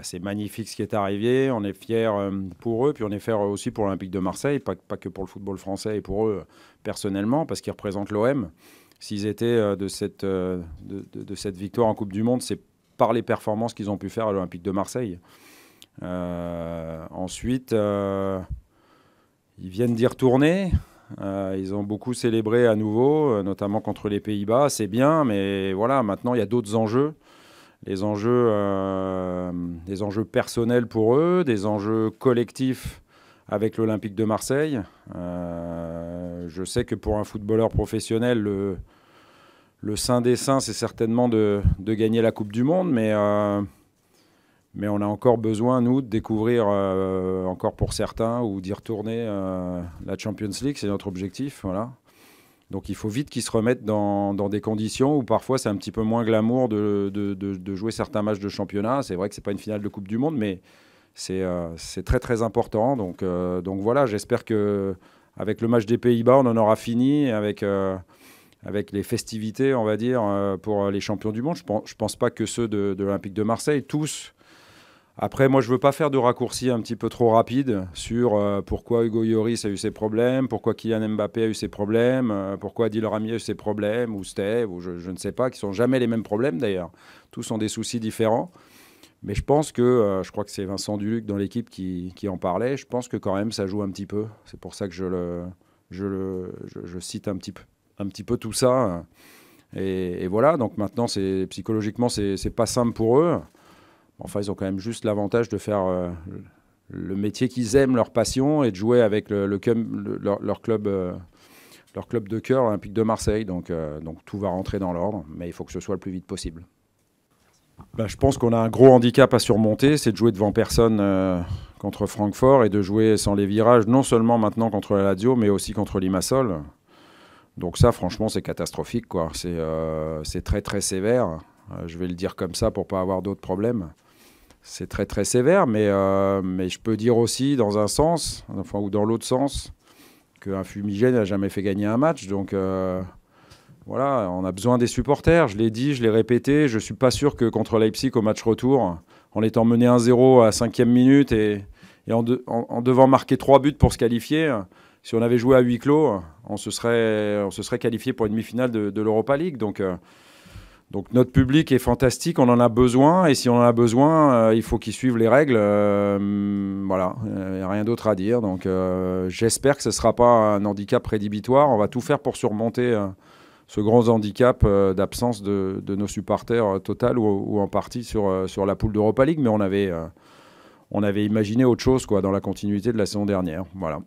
c'est magnifique ce qui est arrivé. On est fiers pour eux, puis on est fiers aussi pour l'Olympique de Marseille, pas que pour le football français et pour eux personnellement, parce qu'ils représentent l'OM. S'ils étaient de cette victoire en Coupe du Monde, c'est par les performances qu'ils ont pu faire à l'Olympique de Marseille. Ensuite, ils viennent d'y retourner. Ils ont beaucoup célébré à nouveau, notamment contre les Pays-Bas. C'est bien, mais voilà, maintenant, il y a d'autres enjeux. Les enjeux personnels pour eux, des enjeux collectifs avec l'Olympique de Marseille. Je sais que pour un footballeur professionnel, le saint des saints, c'est certainement de gagner la Coupe du Monde, mais on a encore besoin, nous, de découvrir, encore pour certains, ou d'y retourner la Champions League, c'est notre objectif. Voilà. Donc il faut vite qu'ils se remettent dans des conditions où parfois c'est un petit peu moins glamour de jouer certains matchs de championnat. C'est vrai que ce n'est pas une finale de Coupe du Monde, mais c'est très très important. Donc voilà, j'espère qu'avec le match des Pays-Bas, on en aura fini avec les festivités, on va dire, pour les champions du monde. Je ne pense pas que ceux de l'Olympique de Marseille, tous. Après, moi, je ne veux pas faire de raccourcis un petit peu trop rapides sur pourquoi Hugo Lloris a eu ses problèmes, pourquoi Kylian Mbappé a eu ses problèmes, pourquoi Adil Rami a eu ses problèmes, ou Steve, ou je ne sais pas, qui ne sont jamais les mêmes problèmes d'ailleurs. Tous ont des soucis différents. Mais je pense que, je crois que c'est Vincent Duluc dans l'équipe qui en parlait, je pense que quand même ça joue un petit peu. C'est pour ça que je cite un petit peu tout ça. Et voilà, donc maintenant, psychologiquement, c'est pas simple pour eux. Enfin, ils ont quand même juste l'avantage de faire le métier qu'ils aiment, leur passion, et de jouer avec leur club de cœur, l'Olympique de Marseille. Donc tout va rentrer dans l'ordre, mais il faut que ce soit le plus vite possible. Je pense qu'on a un gros handicap à surmonter, c'est de jouer devant personne contre Francfort et de jouer sans les virages, non seulement maintenant contre la Lazio, mais aussi contre Limassol. Donc ça, franchement, c'est catastrophique, quoi. C'est très, très sévère. Je vais le dire comme ça pour ne pas avoir d'autres problèmes. C'est très très sévère, mais je peux dire aussi dans un sens, enfin, ou dans l'autre sens, qu'un fumigène n'a jamais fait gagner un match. Donc voilà, on a besoin des supporters. Je l'ai dit, je l'ai répété. Je ne suis pas sûr que contre Leipzig au match retour, en étant mené 1-0 à la 5e minute et en devant marquer 3 buts pour se qualifier, si on avait joué à huis clos, on se serait qualifié pour une demi-finale de l'Europa League. Donc notre public est fantastique, on en a besoin, et si on en a besoin, il faut qu'ils suivent les règles. Voilà, il n'y a rien d'autre à dire. Donc j'espère que ce ne sera pas un handicap rédhibitoire. On va tout faire pour surmonter ce grand handicap d'absence de nos supporters total ou en partie sur la poule d'Europa League. Mais on avait imaginé autre chose, quoi, dans la continuité de la saison dernière. Voilà.